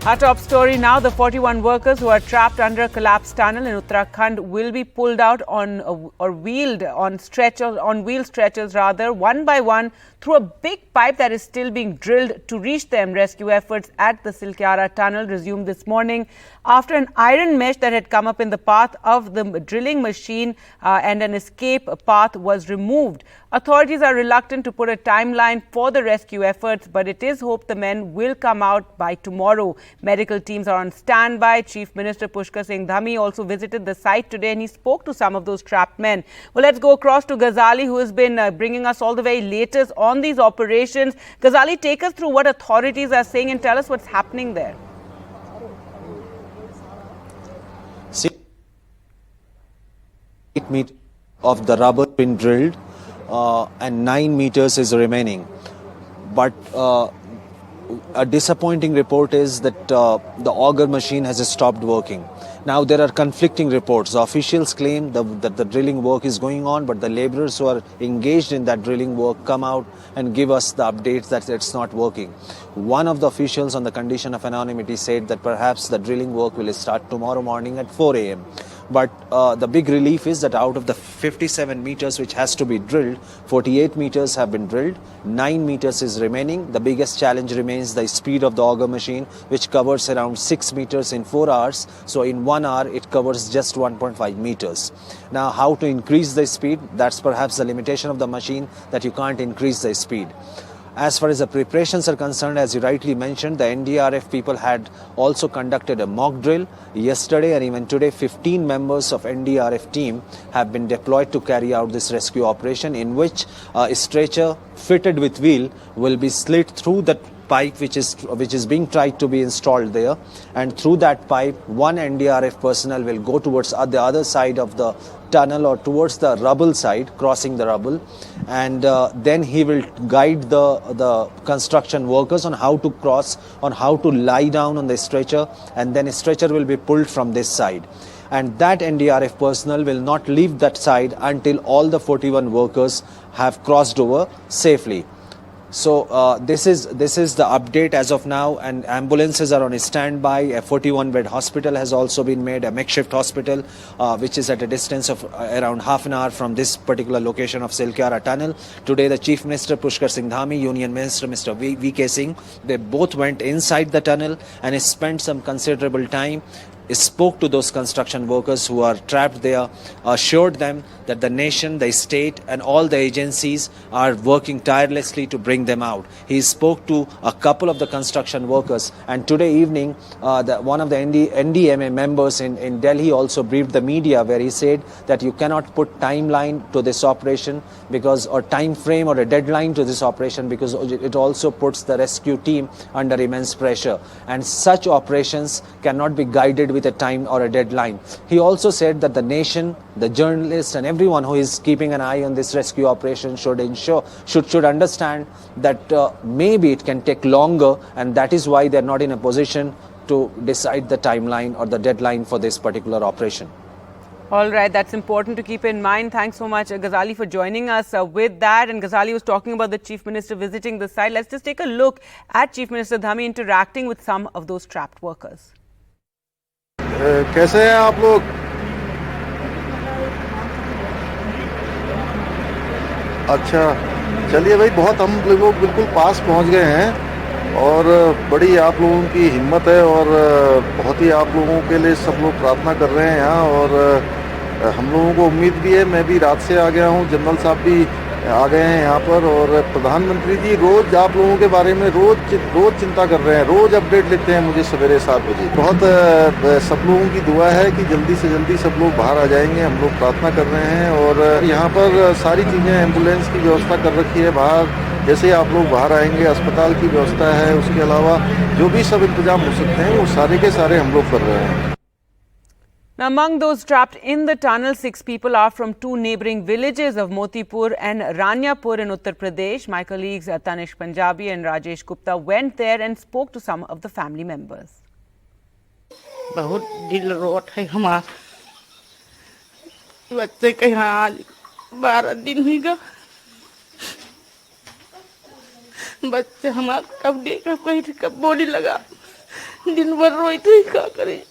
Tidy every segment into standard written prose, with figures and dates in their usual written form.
Our top story now, the 41 workers who are trapped under a collapsed tunnel in Uttarakhand will be pulled out on wheel stretchers one by one through a big pipe that is still being drilled to reach them. Rescue efforts at the Silkyara tunnel resumed this morning after an iron mesh that had come up in the path of the drilling machine and an escape path was removed. Authorities are reluctant to put a timeline for the rescue efforts, but it is hoped the men will come out by tomorrow. Medical teams are on standby. Chief Minister Pushkar Singh Dhami also visited the site today and he spoke to some of those trapped men. Well, let's go across to Ghazali, who has been bringing us all the very latest on these operations. Ghazali, take us through what authorities are saying and tell us what's happening there. 8 meters of the rubber been drilled and 9 meters is remaining. But a disappointing report is that the auger machine has stopped working. Now there are conflicting reports. The officials claim that the drilling work is going on, but the laborers who are engaged in that drilling work come out and give us the updates that it's not working. One of the officials, on the condition of anonymity, said that perhaps the drilling work will start tomorrow morning at 4 a.m. But the big relief is that out of the 57 meters which has to be drilled, 48 meters have been drilled, 9 meters is remaining. The biggest challenge remains the speed of the auger machine, which covers around 6 meters in 4 hours. So in 1 hour, it covers just 1.5 meters. Now, how to increase the speed? That's perhaps the limitation of the machine, that you can't increase the speed. As far as the preparations are concerned, as you rightly mentioned, the NDRF people had also conducted a mock drill yesterday, and even today 15 members of NDRF team have been deployed to carry out this rescue operation, in which a stretcher fitted with wheel will be slit through the pipe which is being tried to be installed there, and through that pipe one NDRF personnel will go towards the other side of the tunnel or towards the rubble side, crossing the rubble, and then he will guide the construction workers on how to cross, on how to lie down on the stretcher, and then a stretcher will be pulled from this side. And that NDRF personnel will not leave that side until all the 41 workers have crossed over safely. So this is the update as of now, and ambulances are on a standby. A 41-bed hospital has also been made, a makeshift hospital, which is at a distance of around half an hour from this particular location of Silkyara tunnel. Today, the Chief Minister Pushkar Singh Dhami, Union Minister Mr. V.K. Singh, they both went inside the tunnel and spent some considerable time, spoke to those construction workers who are trapped there, assured them that the nation, the state and all the agencies are working tirelessly to bring them out. He spoke to a couple of the construction workers, and today evening one of the NDMA members in Delhi also briefed the media, where he said that you cannot put timeline to this operation or time frame or a deadline to this operation, because it also puts the rescue team under immense pressure, and such operations cannot be guided with a time or a deadline. He also said that the nation, the journalists and everyone who is keeping an eye on this rescue operation should understand that maybe it can take longer, and that is why they are not in a position to decide the timeline or the deadline for this particular operation. All right, that's important to keep in mind. Thanks so much, Ghazali, for joining us with that. And Ghazali was talking about the Chief Minister visiting the site. Let's just take a look at Chief Minister Dhami interacting with some of those trapped workers. कैसे हैं आप लोग? अच्छा, चलिए भाई, बहुत हम लोग बिल्कुल पास पहुंच गए हैं और बड़ी आप लोगों की हिम्मत है और बहुत ही आप लोगों के लिए सब लोग प्रार्थना कर रहे हैं यहाँ, और हम लोगों को उम्मीद भी है। मैं भी रात से आ गया हूँ, जनरल साहब भी आ गए हैं यहाँ पर, और प्रधानमंत्री जी रोज आप लोगों के बारे में रोज चिंता कर रहे हैं, रोज अपडेट लेते हैं मुझे सवेरे 7 बजे। बहुत सब लोगों की दुआ है कि जल्दी से जल्दी सब लोग बाहर आ जाएंगे, हम लोग प्रार्थना कर रहे हैं। और यहाँ पर सारी चीज़ें, एम्बुलेंस की व्यवस्था कर रखी है बाहर, जैसे आप लोग बाहर आएंगे अस्पताल की व्यवस्था है, उसके अलावा जो भी सब इंतजाम हो सकते हैं वो सारे के सारे हम लोग कर रहे हैं। Now, among those trapped in the tunnel, 6 people are from 2 neighbouring villages of Motipur and Ranyapur in Uttar Pradesh. My colleagues Tanish Punjabi and Rajesh Gupta went there and spoke to some of the family members. बहुत दिल road है हमारा, बच्चे के यहाँ आज 12 दिन हुई गए, बच्चे हमारा कब देखा, कहीं कब बोली लगा, दिन भर रोई थी, क्या करे।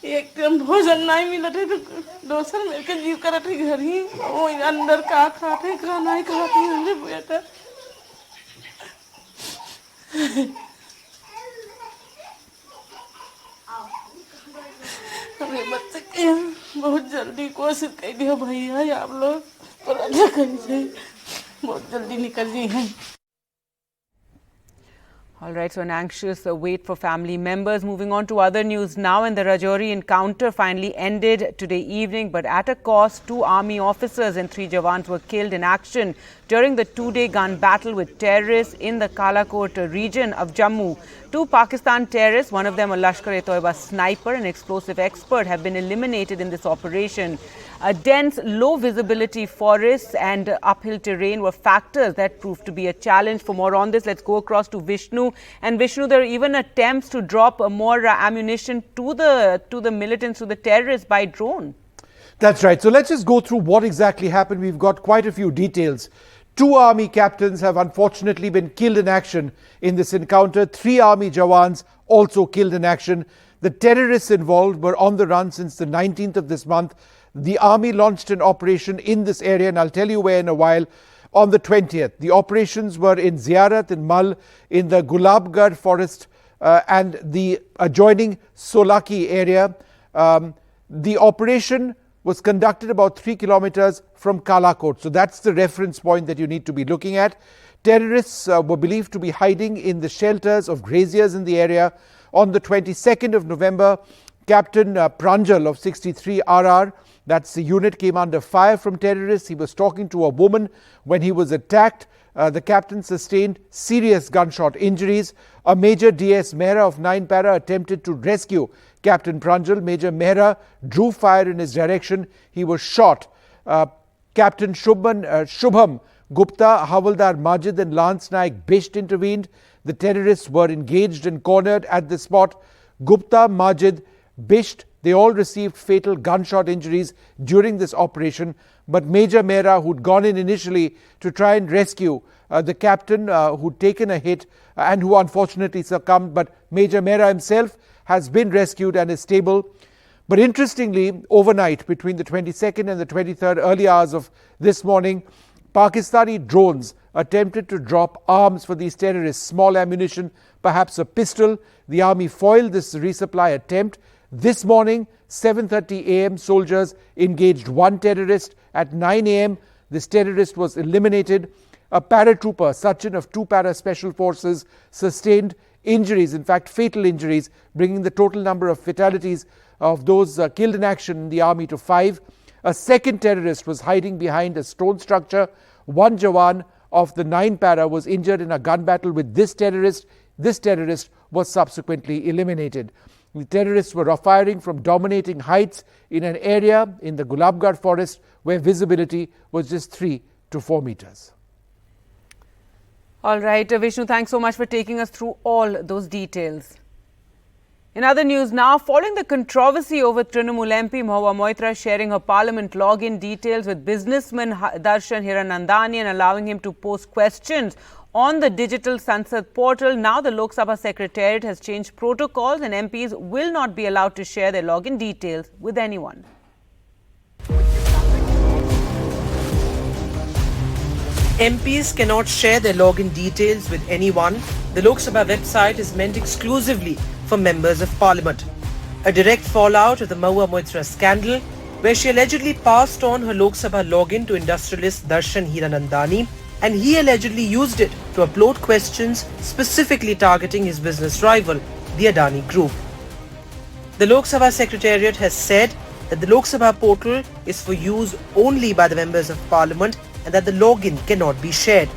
एक टाइम भोजन नहीं मिला थे तो दोसर मेरे के जीव करा थे घर ही वो अंदर का खाते का नहीं खाते हमने बेटा हमें बच्चे के बहुत जल्दी कोशिश कर दिया भैया आप लोग पर अच्छा करिए बहुत जल्दी निकल जी हैं। All right, so an anxious wait for family members. Moving on to other news now, and the Rajouri encounter finally ended today evening, but at a cost. 2 army officers and 3 jawans were killed in action during the 2-day gun battle with terrorists in the Kalakot region of Jammu. 2 Pakistan terrorists, one of them a Lashkar-e-Toiba sniper and explosive expert, have been eliminated in this operation. A dense, low-visibility forests and uphill terrain were factors that proved to be a challenge. For more on this, let's go across to Vishnu. And Vishnu, there are even attempts to drop more ammunition to the militants, to the terrorists by drone. That's right. So let's just go through what exactly happened. We've got quite a few details. 2 army captains have unfortunately been killed in action in this encounter. 3 army jawans also killed in action. The terrorists involved were on the run since the 19th of this month. The army launched an operation in this area, and I'll tell you where in a while, on the 20th. The operations were in Ziarat and Mal in the Gulabgarh forest and the adjoining Solaki area. The operation was conducted about 3 kilometers from Kalakot. So that's the reference point that you need to be looking at. Terrorists were believed to be hiding in the shelters of graziers in the area. On the 22nd of November, Captain Pranjal of 63 RR, that's the unit, came under fire from terrorists. He was talking to a woman when he was attacked. The captain sustained serious gunshot injuries. A Major DS Mehra of 9 Para attempted to rescue Captain Pranjal. Major Mehra drew fire in his direction. He was shot. Captain Shubham Gupta, Havaldar Majid and Lance Naik Bisht intervened. The terrorists were engaged and cornered at the spot. Gupta, Majid, Bisht, they all received fatal gunshot injuries during this operation. But Major Mehra, who'd gone in initially to try and rescue the captain who'd taken a hit and who unfortunately succumbed, but Major Mehra himself has been rescued and is stable. But interestingly, overnight between the 22nd and the 23rd, early hours of this morning, Pakistani drones attempted to drop arms for these terrorists, small ammunition, perhaps a pistol. The army foiled this resupply attempt. This morning, 7:30 a.m., soldiers engaged 1 terrorist. At 9 a.m., this terrorist was eliminated. A paratrooper, Sachin of 2 Para Special Forces, sustained injuries, in fact fatal injuries, bringing the total number of fatalities of those killed in action in the army to 5. A second terrorist was hiding behind a stone structure. 1 Jawan of the 9 Para was injured in a gun battle with this terrorist. This terrorist was subsequently eliminated. The terrorists were firing from dominating heights in an area in the Gulabgarh forest where visibility was just 3 to 4 meters. All right, Vishnu, thanks so much for taking us through all those details. In other news now, following the controversy over Trinamool MP Mahua Moitra sharing her parliament login details with businessman Darshan Hiranandani and allowing him to post questions on the digital Sansad portal, now the Lok Sabha Secretariat has changed protocols and MPs will not be allowed to share their login details with anyone. MPs cannot share their login details with anyone. The Lok Sabha website is meant exclusively for members of parliament. A direct fallout of the Mahua Moitra scandal, where she allegedly passed on her Lok Sabha login to industrialist Darshan Hiranandani, and he allegedly used it to upload questions specifically targeting his business rival, the Adani Group. The Lok Sabha Secretariat has said that the Lok Sabha portal is for use only by the members of parliament and that the login cannot be shared.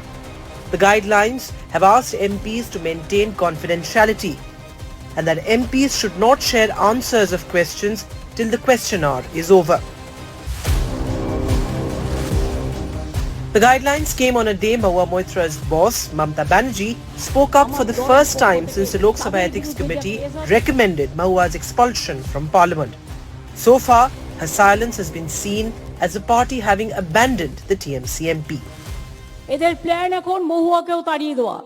The guidelines have asked MPs to maintain confidentiality and that MPs should not share answers of questions till the question hour is over. The guidelines came on a day Mahua Moitra's boss, Mamta Banerjee, spoke up for the first time since the Lok Sabha Ethics Committee recommended Mahua's expulsion from Parliament. So far, her silence has been seen as a party having abandoned the TMC MP. এদের plan এখন মহুয়াকেও তাড়িয়ে দেওয়া,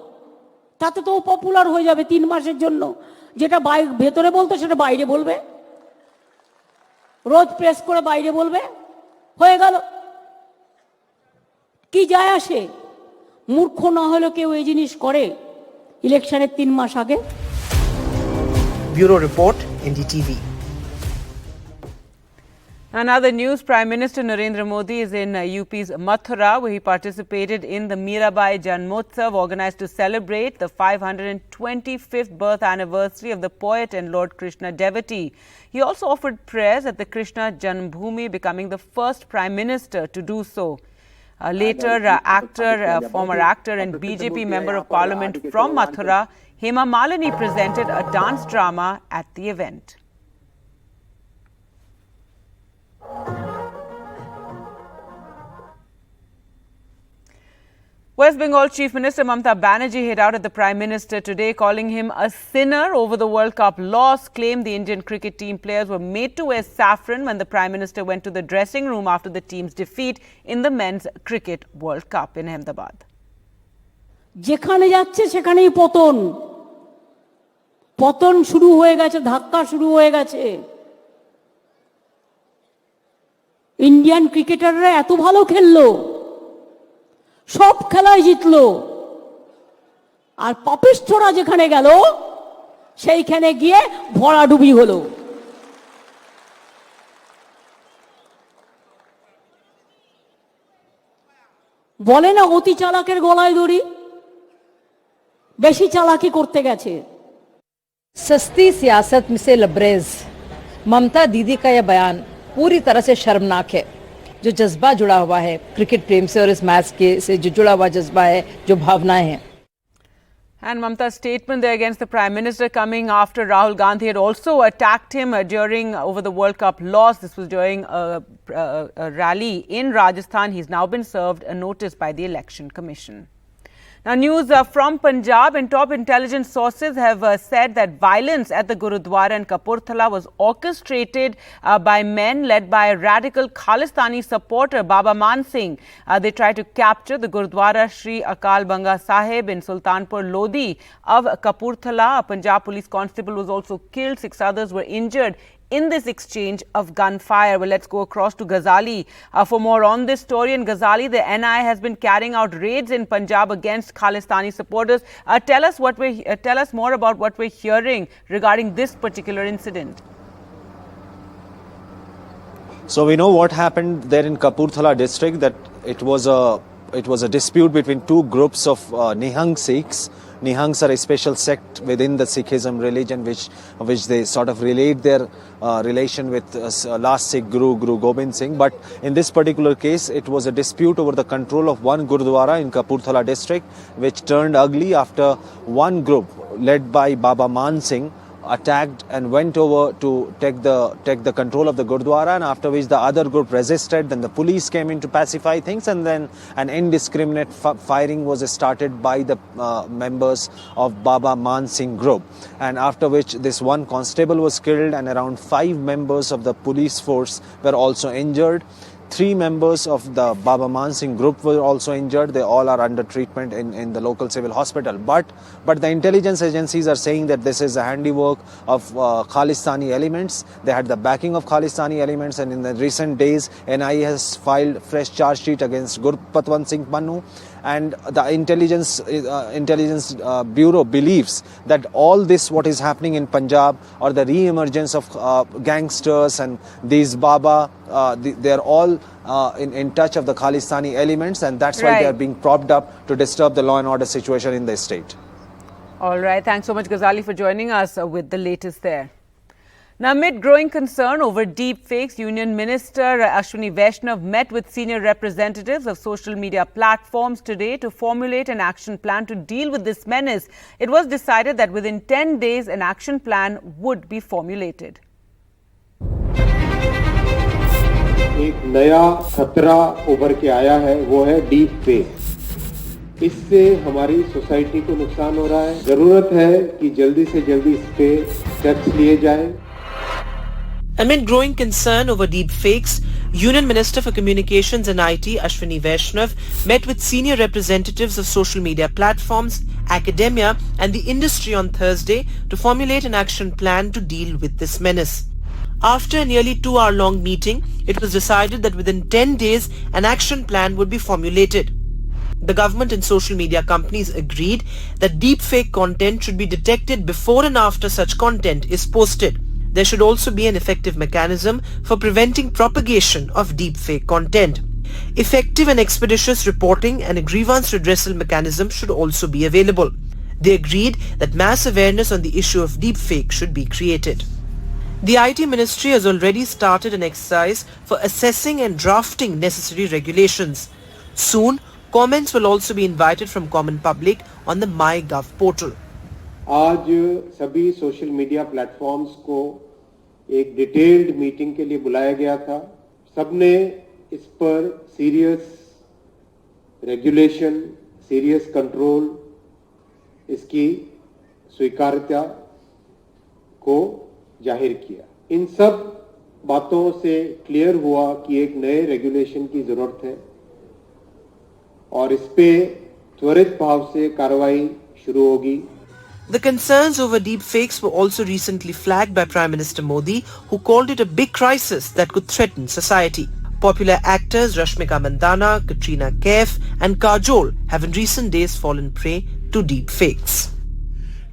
তাতে তো popular হয়ে যাবে 3 মাসের জন্য। যেটা ভেতরে বলতো সেটা বাইরে বলবে, রোজ প্রেস করে বাইরে বলবে, হয়ে গেল। কি যায় আসে? মূর্খ না হলে কেউ এই জিনিস করে ইলেকশনের 3 মাস আগে? Bureau Report, NDTV. Another news, Prime Minister Narendra Modi is in UP's Mathura, where he participated in the Mirabai Janmotsav organized to celebrate the 525th birth anniversary of the poet and Lord Krishna devotee. He also offered prayers at the Krishna Janmbhoomi, becoming the first Prime Minister to do so. Later, former actor and BJP Member of Parliament from Mathura, Hema Malini, presented a dance drama at the event. West Bengal Chief Minister Mamata Banerjee hit out at the Prime Minister today, calling him a sinner over the World Cup loss, claimed the Indian cricket team players were made to wear saffron when the Prime Minister went to the dressing room after the team's defeat in the Men's Cricket World Cup in Ahmedabad. যেখানে যাচ্ছে সেখানেই পতন, পতন শুরু হয়ে গেছে, ধাক্কা শুরু হয়ে গেছে। ইন্ডিয়ান ক্রিকেটাররা এত ভালো খেললো, সব খেলায় জিতলো, আর পাপিষ্ঠরা যেখানে গেল সেইখানে গিয়ে ভরাডুবি হলো। বলে না অতি চালাকের গলায় দড়ি, বেশি চালাকি করতে গেছে। सस्ती सियासत में से लबरेज ममता दीदी का यह बयान पूरी तरह से शर्मनाक है। जो जज्बा जुड़ा हुआ है क्रिकेट प्रेम से और इस मैच के से जो जुड़ा हुआ जज्बा है, जो भावनाएं हैं। And Mamata's statement there against the Prime Minister coming after Rahul Gandhi had also attacked him over the World Cup loss. This was during a rally in Rajasthan. He's now been served a notice by the Election Commission. Now, news from Punjab, and top intelligence sources have said that violence at the Gurudwara in Kapurthala was orchestrated by men led by a radical Khalistani supporter, Baba Man Singh. They tried to capture the Gurudwara Shri Akal Banga Sahib in Sultanpur Lodi of Kapurthala. A Punjab police constable was also killed. 6 others were injured in this exchange of gunfire. Well, let's go across to Ghazali for more on this story. In Ghazali, the NI has been carrying out raids in Punjab against Khalistani supporters. Tell us more about what we're hearing regarding this particular incident. So we know what happened there in Kapurthala district, that it was a dispute between two groups of Nihang Sikhs. Nihangs are a special sect within the Sikhism religion, which they sort of relate their relation with last Sikh Guru Gobind Singh. But in this particular case, it was a dispute over the control of one Gurudwara in Kapurthala district, which turned ugly after one group led by Baba Man Singh attacked and went over to take the control of the Gurdwara, and after which the other group resisted. Then the police came in to pacify things, and then an indiscriminate firing was started by the members of Baba Man Singh group, and after which this one constable was killed and around 5 members of the police force were also injured. 3 members of the Baba Man Singh group were also injured. They all are under treatment in the local civil hospital. But the intelligence agencies are saying that this is a handiwork of Khalistani elements. They had the backing of Khalistani elements, and in the recent days, NIA has filed fresh charge sheet against Gurpatwant Singh Pannu. And the intelligence bureau believes that all this, what is happening in Punjab, or the re-emergence of gangsters and these Baba, they are all in touch of the Khalistani elements, and that's why they are being propped up to disturb the law and order situation in the state. All right. Thanks so much, Ghazali, for joining us with the latest there. Now, amid growing concern over deep fakes, Union Minister Ashwini Vaishnav met with senior representatives of social media platforms today to formulate an action plan to deal with this menace. It was decided that within 10 days, an action plan would be formulated. एक नया खतरा उभर के आया है, वो है deep fake. इससे हमारी सोसाइटी को नुकसान हो रहा है। जरूरत है कि जल्दी से जल्दी इस पे स्टेप्स लिए जाएं। Amid growing concern over deep fakes, Union Minister for Communications and IT Ashwini Vaishnav met with senior representatives of social media platforms, academia and the industry on Thursday to formulate an action plan to deal with this menace. After a nearly 2-hour-long meeting, it was decided that within 10 days an action plan would be formulated. The government and social media companies agreed that deepfake content should be detected before and after such content is posted. There should also be an effective mechanism for preventing propagation of deepfake content. Effective and expeditious reporting and a grievance redressal mechanism should also be available. They agreed that mass awareness on the issue of deepfake should be created. The IT Ministry has already started an exercise for assessing and drafting necessary regulations. Soon, comments will also be invited from common public on the MyGov portal. आज सभी social media platforms को एक detailed meeting के लिए बुलाया गया था। सबने इस पर सीरियस रेगुलेशन, सीरियस कंट्रोल, इसकी स्वीकार्यता को जाहिर किया। इन सब बातों से क्लियर हुआ कि एक नए रेगुलेशन की जरूरत है और इस पे त्वरित भाव से कार्रवाई शुरू होगी। The concerns over deepfakes were also recently flagged by Prime Minister Modi, who called it a big crisis that could threaten society. Popular actors Rashmika Mandanna, Katrina Kaif and Kajol have in recent days fallen prey to deepfakes.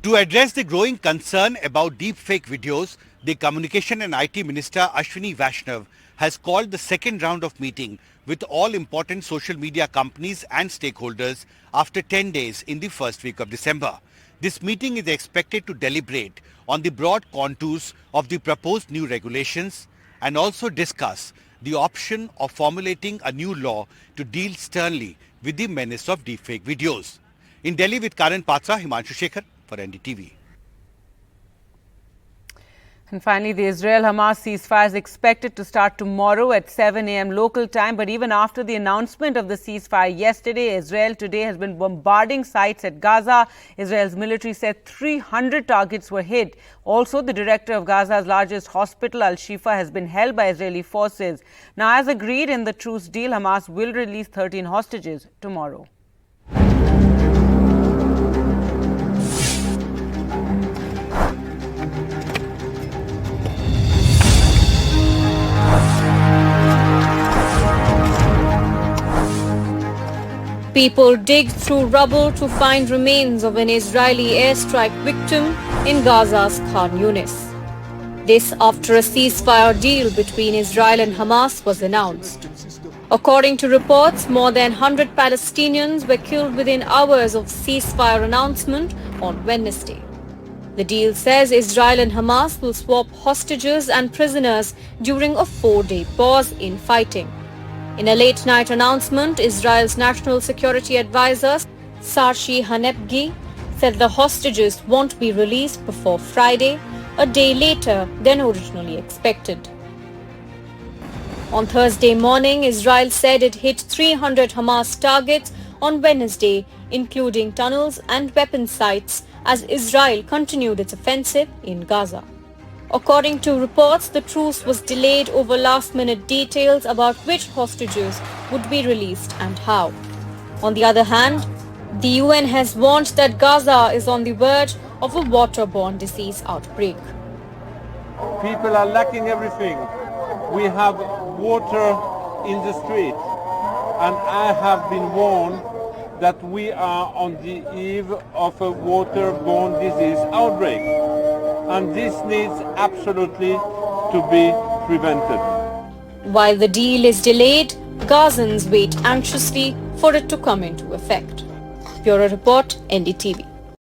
To address the growing concern about deepfake videos, the Communication and IT Minister Ashwini Vaishnav has called the second round of meeting with all important social media companies and stakeholders after 10 days in the first week of December. This meeting is expected to deliberate on the broad contours of the proposed new regulations and also discuss the option of formulating a new law to deal sternly with the menace of deepfake videos. In Delhi with Karan Patra, Himanshu Shekhar for NDTV. And finally, the Israel-Hamas ceasefire is expected to start tomorrow at 7 a.m. local time. But even after the announcement of the ceasefire yesterday, Israel today has been bombarding sites at Gaza. Israel's military said 300 targets were hit. Also, the director of Gaza's largest hospital, Al-Shifa, has been held by Israeli forces. Now, as agreed in the truce deal, Hamas will release 13 hostages tomorrow. People dig through rubble to find remains of an Israeli airstrike victim in Gaza's Khan Yunis. This after a ceasefire deal between Israel and Hamas was announced. According to reports, more than 100 Palestinians were killed within hours of ceasefire announcement on Wednesday. The deal says Israel and Hamas will swap hostages and prisoners during a 4-day pause in fighting. In a late-night announcement, Israel's national security advisor, Sarshi Hanepgi, said the hostages won't be released before Friday, a day later than originally expected. On Thursday morning, Israel said it hit 300 Hamas targets on Wednesday, including tunnels and weapon sites, as Israel continued its offensive in Gaza. According to reports, the truce was delayed over last-minute details about which hostages would be released and how. On the other hand, the UN has warned that Gaza is on the verge of a waterborne disease outbreak. People are lacking everything. We have water in the street, and I have been warned that we are on the eve of a waterborne disease outbreak. And this needs absolutely to be prevented. While the deal is delayed, Gazans wait anxiously for it to come into effect. Bureau Report, NDTV.